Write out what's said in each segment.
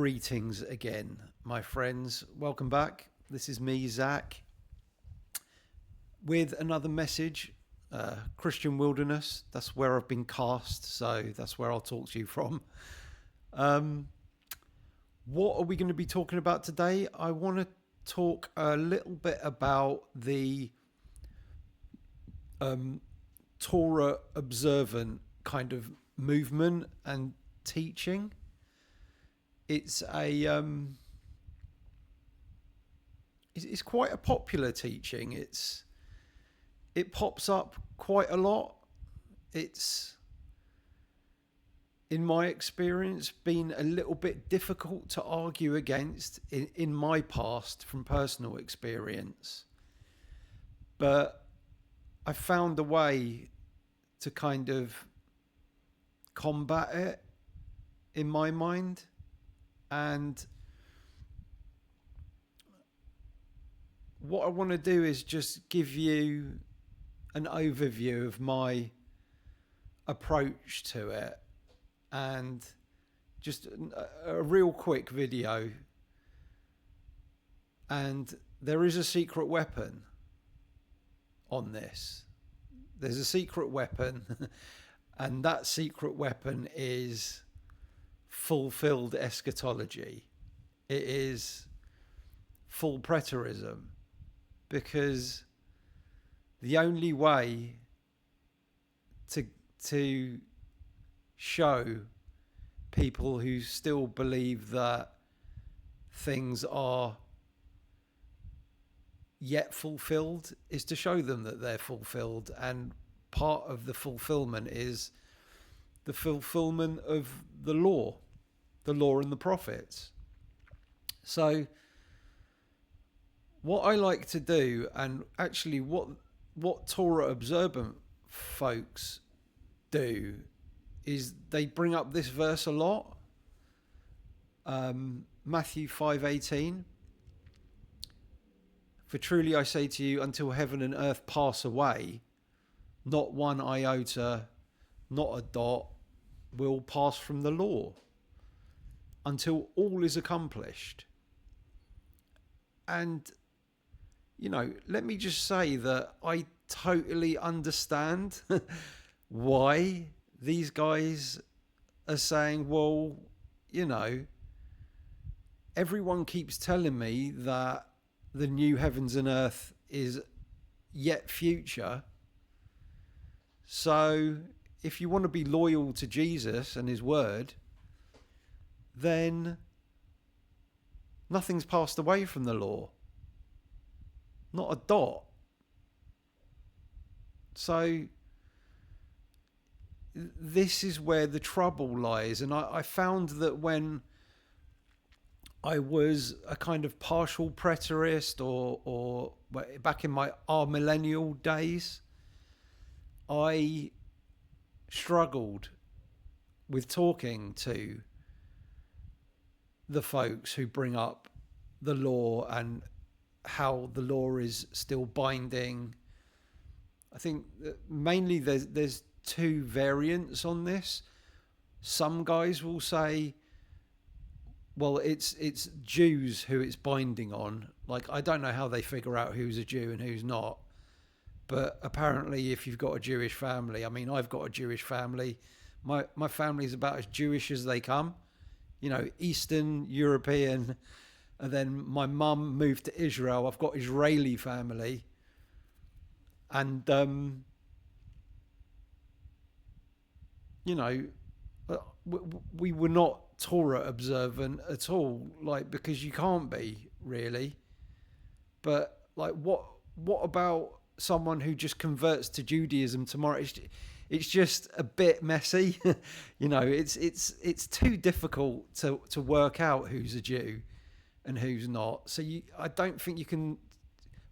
Greetings again, my friends. Welcome back. This is me, Zach, with another message. Christian wilderness. That's where I've been cast, so that's where I'll talk to you from. What are we going to be talking about today? I want to talk a little bit about the Torah observant kind of movement and teaching. It's it's quite a popular teaching. It pops up quite a lot. It's, in my experience, been a little bit difficult to argue against in my past from personal experience. But I found a way to kind of combat it in my mind. And what I want to do is just give you an overview of my approach to it, and just a real quick video. And there is a secret weapon on this. There's a secret weapon, and that secret weapon is fulfilled eschatology. It is full preterism, because the only way to show people who still believe that things are yet fulfilled is to show them that they're fulfilled. And part of the fulfillment is the fulfillment of the law and the prophets. So what I like to do, and actually what Torah Observant folks do, is they bring up this verse a lot. Matthew 5:18. For truly I say to you, until heaven and earth pass away, not one iota, not a dot, will pass from the law until all is accomplished. And, let me just say that I totally understand why these guys are saying, well, everyone keeps telling me that the new heavens and earth is yet future. So if you want to be loyal to Jesus and his word, then nothing's passed away from the law. Not a dot. So this is where the trouble lies. And I found that when I was a kind of partial preterist or back in my millennial days, I struggled with talking to the folks who bring up the law and how the law is still binding. I think that mainly there's two variants on this. Some guys will say, well, it's Jews who it's binding on. Like, I don't know how they figure out who's a Jew and who's not. But apparently, if you've got a Jewish family, I mean, I've got a Jewish family. My family is about as Jewish as they come. Eastern European. And then my mum moved to Israel. I've got Israeli family. And, we were not Torah observant at all, because you can't be, really. But what about someone who just converts to Judaism tomorrow? It's just a bit messy. It's too difficult to work out who's a Jew and who's not. So I don't think you can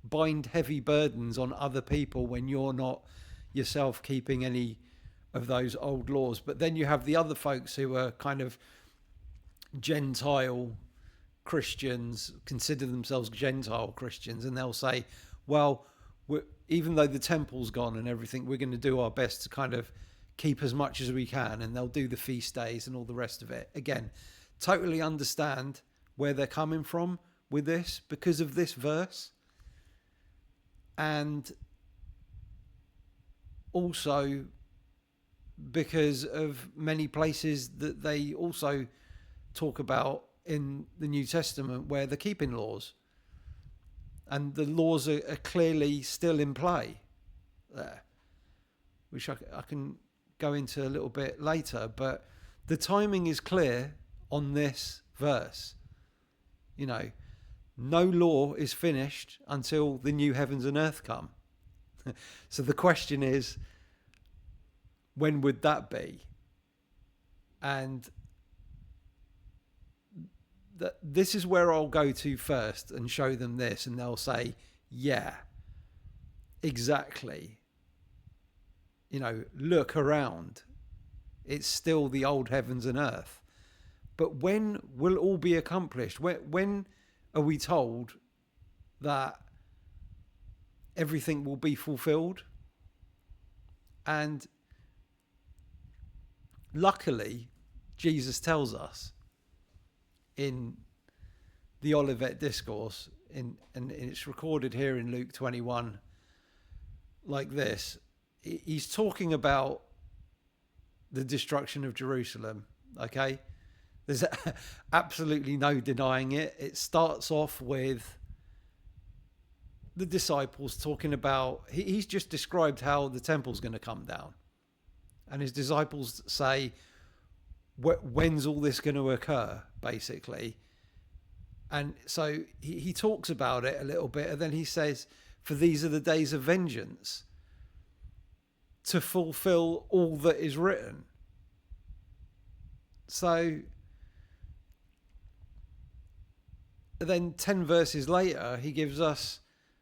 bind heavy burdens on other people when you're not yourself keeping any of those old laws. But then you have the other folks who are kind of Gentile Christians, consider themselves Gentile Christians, and they'll say, well, even though the temple's gone and everything, we're going to do our best to kind of keep as much as we can, and they'll do the feast days and all the rest of it. Again, totally understand where they're coming from with this because of this verse. And also because of many places that they also talk about in the New Testament where they're keeping laws. And the laws are clearly still in play there, which I can go into a little bit later. But the timing is clear on this verse. You know, no law is finished until the new heavens and earth come. So the question is, when would that be? And this is where I'll go to first and show them this, and they'll say, yeah, exactly. You know, look around. It's still the old heavens and earth. But when will all be accomplished? When are we told that everything will be fulfilled? And luckily, Jesus tells us in the Olivet Discourse, and it's recorded here in Luke 21 like this. He's talking about the destruction of Jerusalem, okay? There's absolutely no denying it. It starts off with the disciples talking about, he's just described how the temple's going to come down. And his disciples say, when's all this going to occur, basically? And so he talks about it a little bit, and then he says, for these are the days of vengeance, to fulfill all that is written. So then 10 verses later, he gives us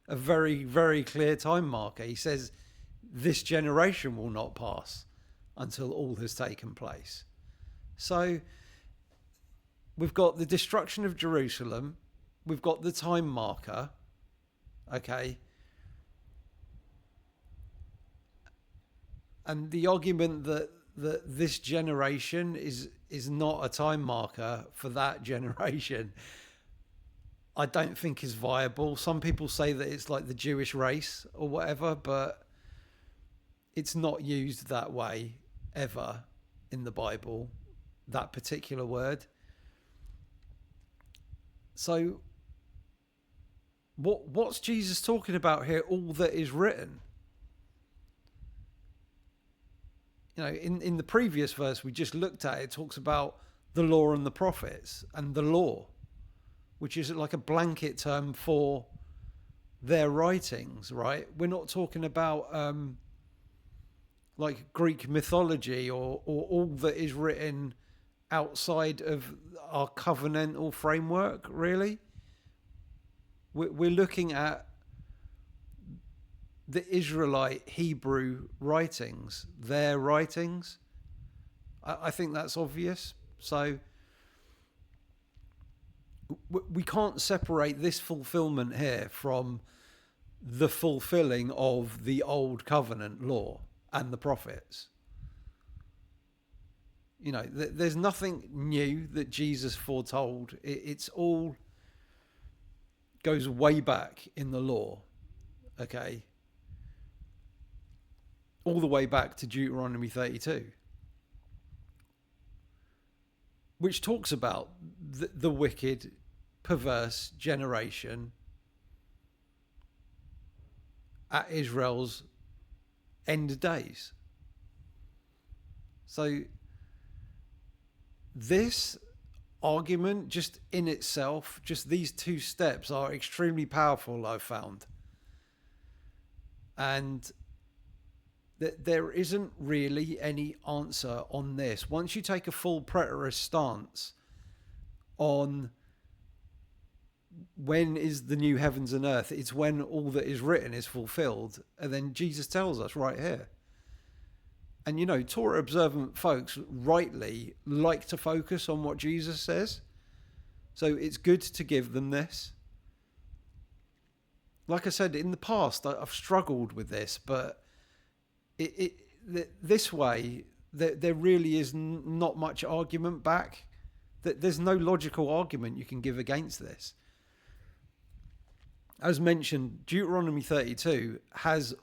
a very, very clear time marker. He says, this generation will not pass until all has taken place. So we've got the destruction of Jerusalem. We've got the time marker. Okay. And the argument that this generation is not a time marker for that generation, I don't think is viable. Some people say that it's like the Jewish race or whatever, but it's not used that way ever in the Bible, that particular word. So what's Jesus talking about here? All that is written. You know, in the previous verse we just looked at, it talks about the law and the prophets, and the law, which is like a blanket term for their writings, right? We're not talking about like Greek mythology or all that is written outside of our covenantal framework, really. We're looking at the Israelite Hebrew writings, their writings. I think that's obvious. So we can't separate this fulfillment here from the fulfilling of the old covenant law and the prophets. You know, there's nothing new that Jesus foretold. It's all goes way back in the law, okay? All the way back to Deuteronomy 32, which talks about the wicked, perverse generation at Israel's end days. So this argument just in itself, just these two steps are extremely powerful, I've found. And there isn't really any answer on this. Once you take a full preterist stance on when is the new heavens and earth, it's when all that is written is fulfilled. And then Jesus tells us right here. And, you know, Torah observant folks rightly like to focus on what Jesus says. So it's good to give them this. Like I said, in the past, I've struggled with this, but this way, there really is not much argument back. There's no logical argument you can give against this. As mentioned, Deuteronomy 32 has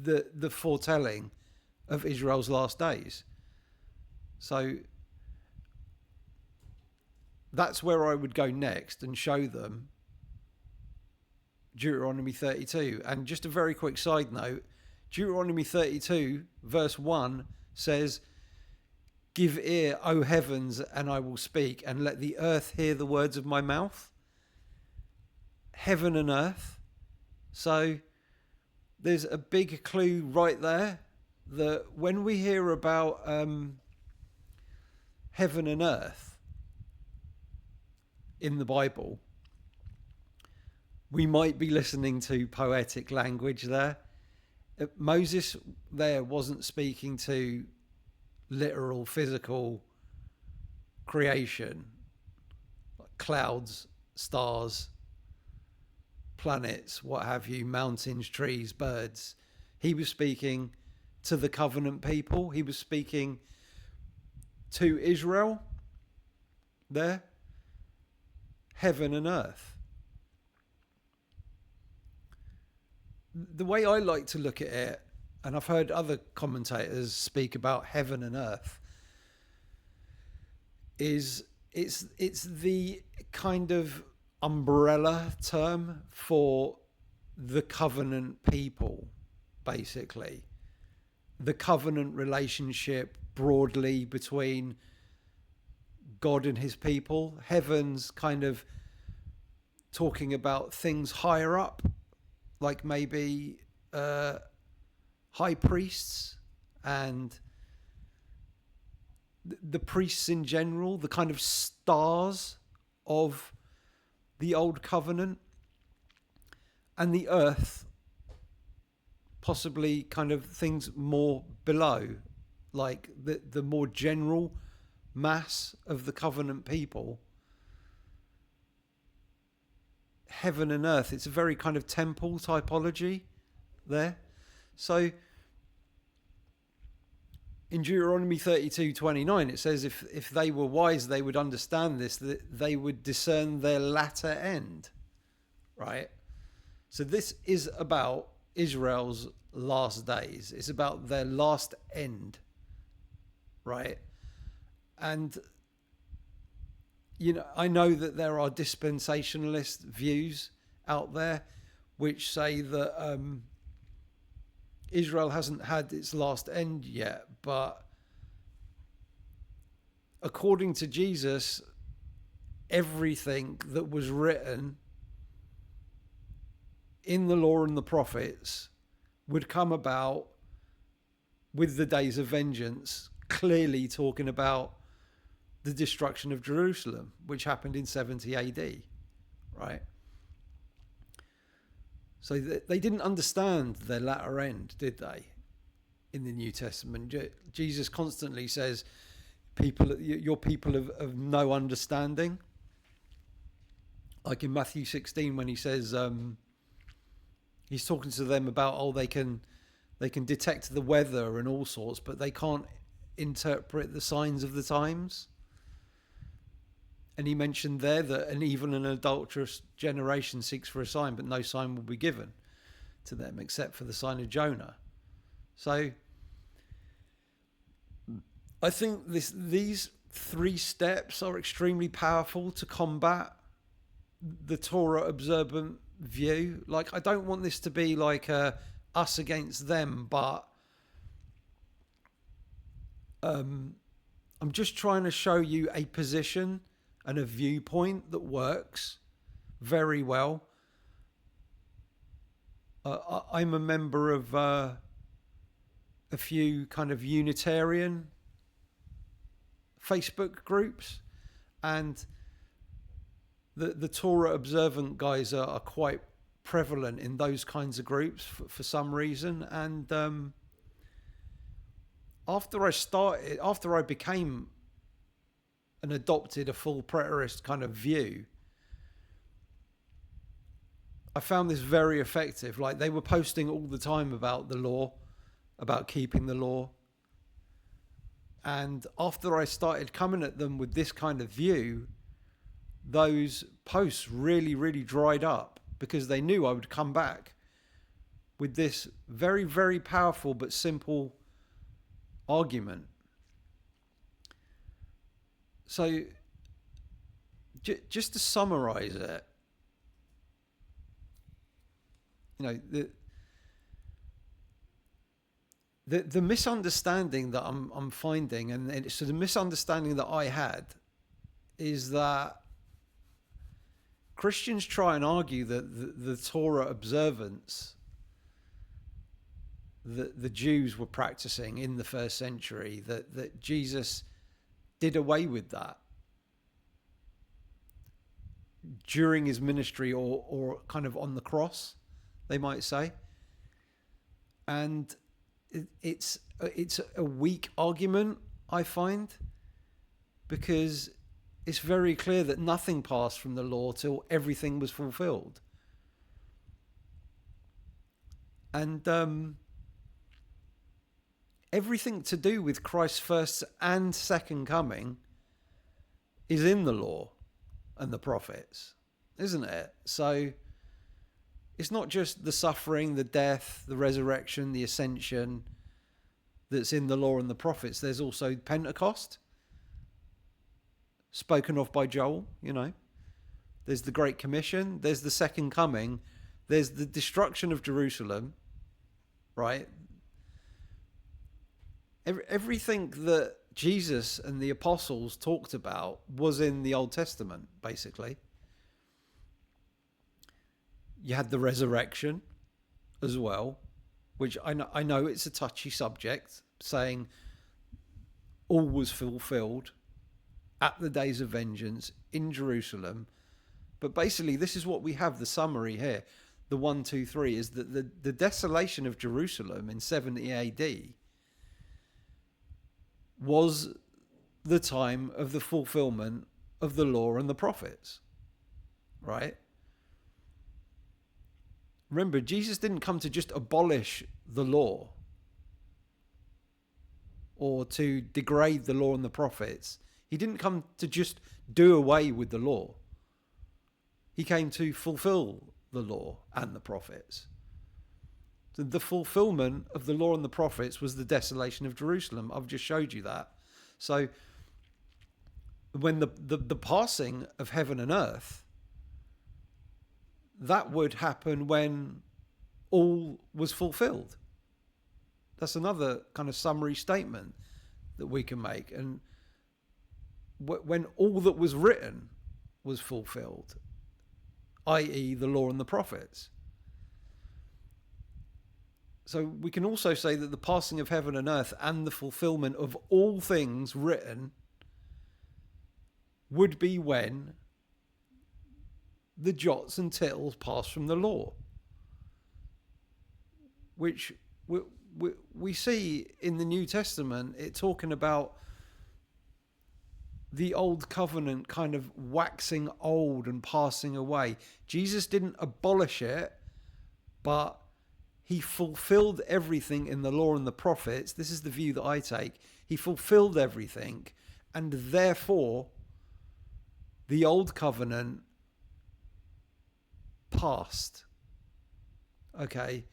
the foretelling of Israel's last days. So that's where I would go next and show them Deuteronomy 32. And just a very quick side note, Deuteronomy 32 verse 1 says, "Give ear, O heavens, and I will speak, and let the earth hear the words of my mouth." Heaven and earth. So there's a big clue right there that when we hear about heaven and earth in the Bible, we might be listening to poetic language there. Moses there wasn't speaking to literal physical creation, like clouds, stars, planets, what have you, mountains, trees, birds. He was speaking to the covenant people. He was speaking to Israel there. Heaven and earth. The way I like to look at it, and I've heard other commentators speak about heaven and earth, is it's the kind of umbrella term for the covenant people, basically. The covenant relationship broadly between God and his people. Heaven's kind of talking about things higher up, like maybe high priests and the priests in general, the kind of stars of the old covenant. And the earth, possibly kind of things more below, like the more general mass of the covenant people. Heaven and earth, it's a very kind of temple typology there. So in Deuteronomy 32:29, it says if they were wise, they would understand this, that they would discern their latter end, right? So this is about Israel's last days. It's about their last end, right? And you know, I know that there are dispensationalist views out there which say that Israel hasn't had its last end yet, but according to Jesus, everything that was written in the law and the prophets would come about with the days of vengeance, clearly talking about the destruction of Jerusalem, which happened in 70 AD, right? So they didn't understand their latter end, did they? In the New Testament, Jesus constantly says, "People, your people of no understanding." Like in Matthew 16, when he says, he's talking to them about, they can detect the weather and all sorts, but they can't interpret the signs of the times. And he mentioned there that even an adulterous generation seeks for a sign, but no sign will be given to them except for the sign of Jonah. So I think these three steps are extremely powerful to combat the Torah observant view. Like, I don't want this to be like us against them, but I'm just trying to show you a position and a viewpoint that works very well. I'm a member of a few kind of Unitarian Facebook groups, and the Torah observant guys are quite prevalent in those kinds of groups for some reason. And after I became and adopted a full preterist kind of view, I found this very effective. Like, they were posting all the time about the law, about keeping the law. And after I started coming at them with this kind of view, those posts really, really dried up because they knew I would come back with this very, very powerful but simple argument. So, just to summarize it, the misunderstanding that I'm finding, and so the misunderstanding that I had, is that Christians try and argue that the Torah observance that the Jews were practicing in the first century, that Jesus did away with that during his ministry, or kind of on the cross, they might say. And it's a weak argument, I find, because it's very clear that nothing passed from the law till everything was fulfilled. And everything to do with Christ's first and second coming is in the law and the prophets, isn't it? So it's not just the suffering, the death, the resurrection, the ascension that's in the law and the prophets. There's also Pentecost, spoken of by Joel, There's the Great Commission. There's the second coming. There's the destruction of Jerusalem, right? Everything that Jesus and the apostles talked about was in the Old Testament, basically. You had the resurrection as well, which I know it's a touchy subject, saying all was fulfilled at the days of vengeance in Jerusalem. But basically, this is what we have, the summary here. The 1, 2, 3 is that the desolation of Jerusalem in 70 AD was the time of the fulfillment of the law and the prophets, right? Remember, Jesus didn't come to just abolish the law or to degrade the law and the prophets. He didn't come to just do away with the law. He came to fulfill the law and the prophets. So the fulfillment of the law and the prophets was the desolation of Jerusalem. I've just showed you that. So when the passing of heaven and earth, that would happen when all was fulfilled. That's another kind of summary statement that we can make. And when all that was written was fulfilled, i.e. the law and the prophets. So we can also say that the passing of heaven and earth and the fulfillment of all things written would be when the jots and tittles pass from the law, which we see in the New Testament, it talking about the old covenant kind of waxing old and passing away. Jesus didn't abolish it, but he fulfilled everything in the law and the prophets. This is the view that I take. He fulfilled everything, and therefore the old covenant passed. Okay.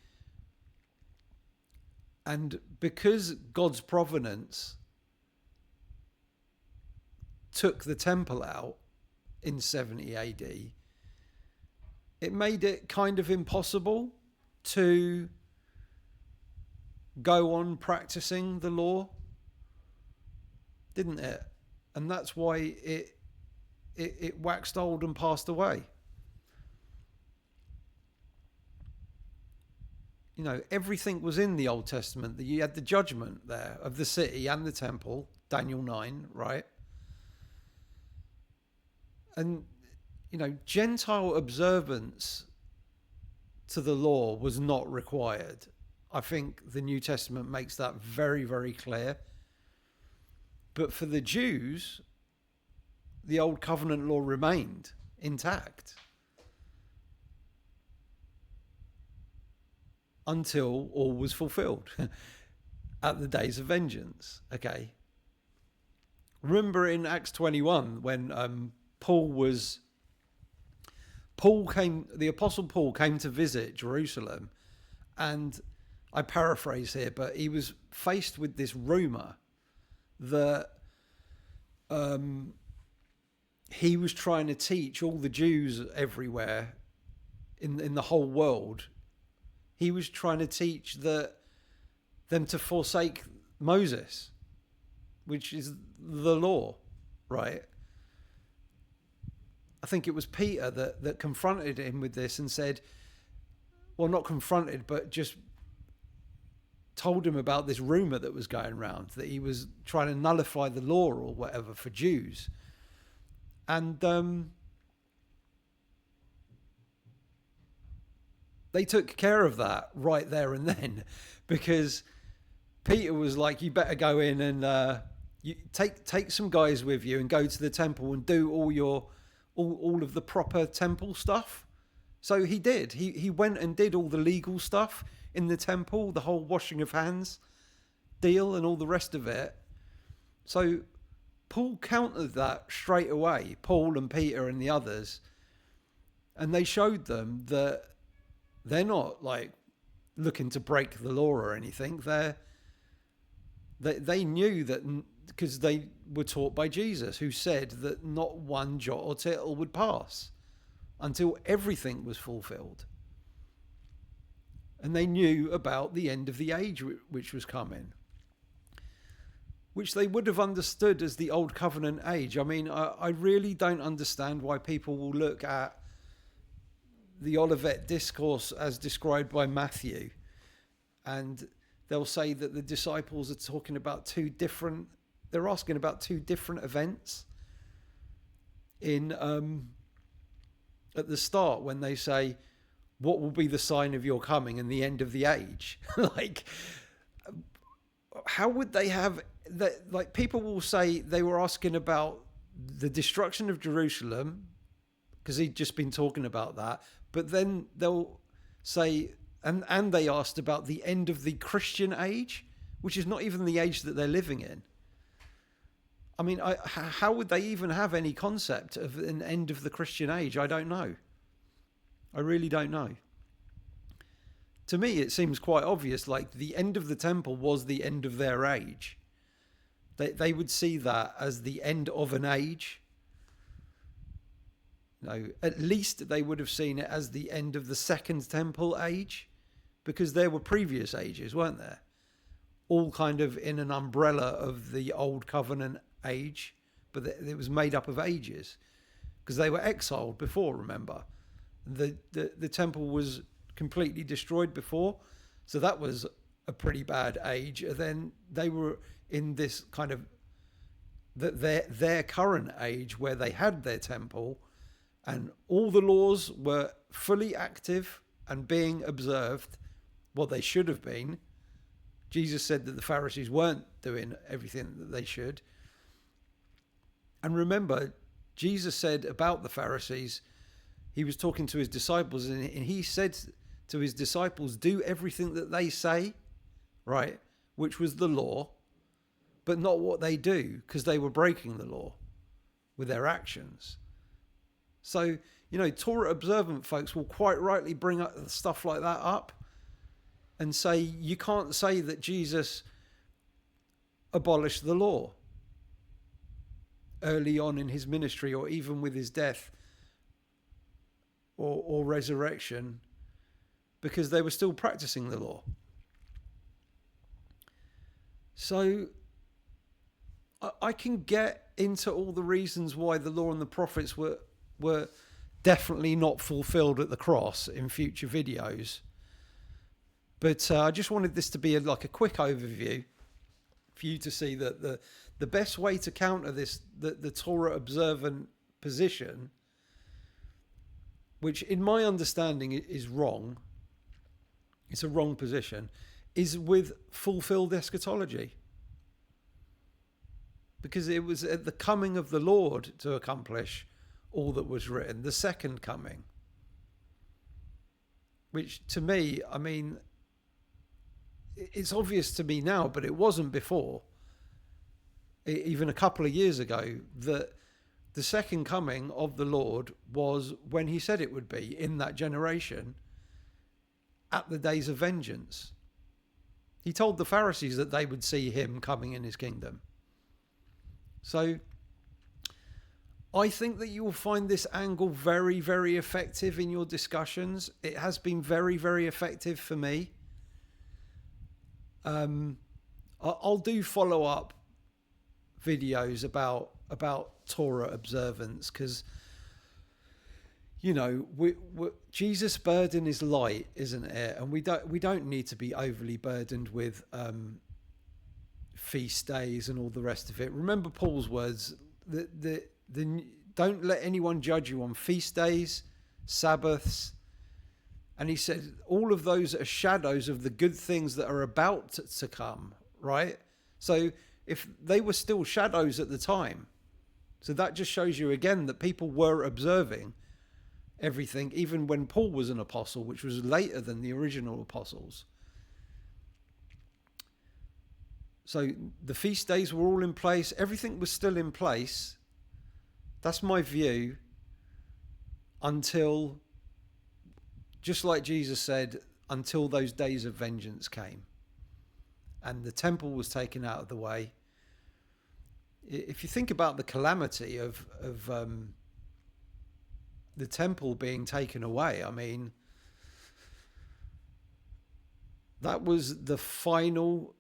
And because God's providence took the temple out in 70 AD, it made it kind of impossible to go on practicing the law, didn't it? And that's why it waxed old and passed away. Everything was in the Old Testament. You had the judgment there of the city and the temple, Daniel 9, right? And, Gentile observance to the law was not required. I think the New Testament makes that very, very clear. But for the Jews, the Old Covenant law remained intact until all was fulfilled at the days of vengeance. Okay. Remember in Acts 21 when the Apostle Paul came to visit Jerusalem, and I paraphrase here, but he was faced with this rumor that he was trying to teach all the Jews everywhere in the whole world. He was trying to teach them to forsake Moses, which is the law, right? I think it was Peter that confronted him with this and said, well, not confronted, but just told him about this rumor that was going around, that he was trying to nullify the law or whatever for Jews. And they took care of that right there and then, because Peter was like, you better go in and you take some guys with you and go to the temple and do all of the proper temple stuff. So he did. He went and did all the legal stuff in the temple, the whole washing of hands deal and all the rest of it. So Paul countered that straight away, Paul and Peter and the others, and they showed them that they're not like looking to break the law or anything. They knew that, because they were taught by Jesus, who said that not one jot or tittle would pass until everything was fulfilled. And they knew about the end of the age which was coming, which they would have understood as the Old Covenant age. I mean, I really don't understand why people will look at the Olivet Discourse as described by Matthew, and they'll say that the disciples are talking about they're asking about two different events in at the start, when they say, what will be the sign of your coming and the end of the age? Like, how would they have that? Like, people will say they were asking about the destruction of Jerusalem because he'd just been talking about that, but then they'll say, and they asked about the end of the Christian age, which is not even the age that they're living in. I mean, how would they even have any concept of an end of the Christian age? I don't know. I really don't know. To me, it seems quite obvious, like the end of the temple was the end of their age. They would see that as the end of an age. No, at least they would have seen it as the end of the Second Temple age, because there were previous ages, weren't there? All kind of in an umbrella of the Old Covenant age, but it was made up of ages, because they were exiled before, remember? The temple was completely destroyed before, so that was a pretty bad age. And then they were in this kind of their current age where they had their temple and all the laws were fully active and being observed, what they should have been. Jesus said that the Pharisees weren't doing everything that they should. And remember, Jesus said about the Pharisees, he was talking to his disciples, and he said to his disciples, do everything that they say, right? Which was the law, but not what they do, because they were breaking the law with their actions. So, Torah observant folks will quite rightly bring up stuff like that up and say, you can't say that Jesus abolished the law early on in his ministry, or even with his death or resurrection, because they were still practicing the law. So I can get into all the reasons why the law and the prophets were definitely not fulfilled at the cross in future videos. But I just wanted this to be like a quick overview for you to see that the best way to counter this, the Torah observant position, which in my understanding is wrong, it's a wrong position, is with fulfilled eschatology. Because it was at the coming of the Lord to accomplish all that was written, the second coming. Which to me, I mean, it's obvious to me now, but it wasn't before. even a couple of years ago, that the second coming of the Lord was when he said it would be, in that generation, at the days of vengeance. He told the Pharisees that they would see him coming in his kingdom. So I think that you will find this angle very, very effective in your discussions. It has been very, very effective for me. I'll do follow-up videos about Torah observance, because Jesus' burden is light, isn't it? And we don't need to be overly burdened with feast days and all the rest of it. Remember Paul's words: don't let anyone judge you on feast days, Sabbaths. And he said all of those are shadows of the good things that are about to come, right? So if they were still shadows at the time, so that just shows you again that people were observing everything, even when Paul was an apostle, which was later than the original apostles. So the feast days were all in place. Everything was still in place. That's my view, until, just like Jesus said, until those days of vengeance came and the temple was taken out of the way. If you think about the calamity of the temple being taken away, I mean, that was the final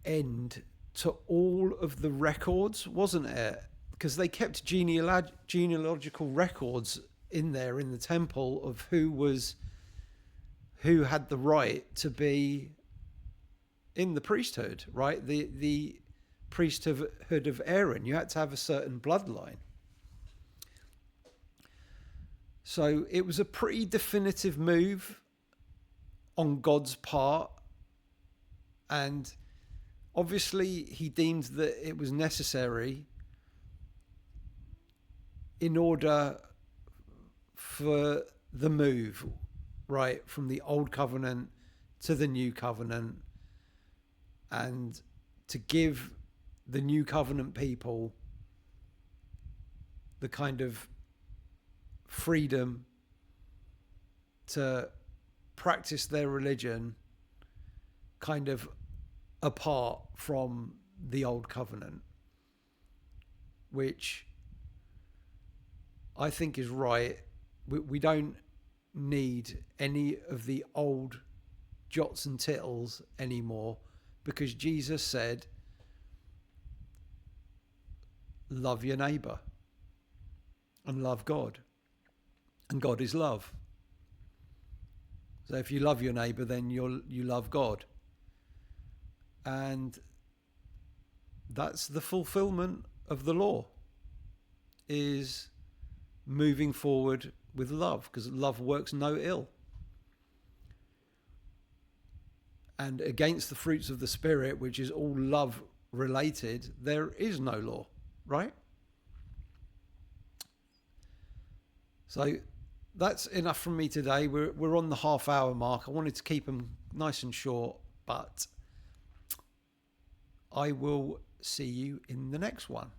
end to all of the records, wasn't it? Because they kept genealogical records in there in the temple of who had the right to be in the priesthood, right? The priesthood of Aaron. You had to have a certain bloodline. So it was a pretty definitive move on God's part, and obviously he deemed that it was necessary in order for the move, right, from the old covenant to the new covenant, and to give the new covenant people the kind of freedom to practice their religion kind of apart from the old covenant, which I think is right. We don't need any of the old jots and tittles anymore, because Jesus said, love your neighbour and love God, and God is love. So if you love your neighbour, then you love God, and that's the fulfillment of the law, is moving forward with love, because love works no ill. And against the fruits of the Spirit, which is all love related, there is no law, right? So that's enough from me today. We're on the half-hour mark. I wanted to keep them nice and short, but I will see you in the next one.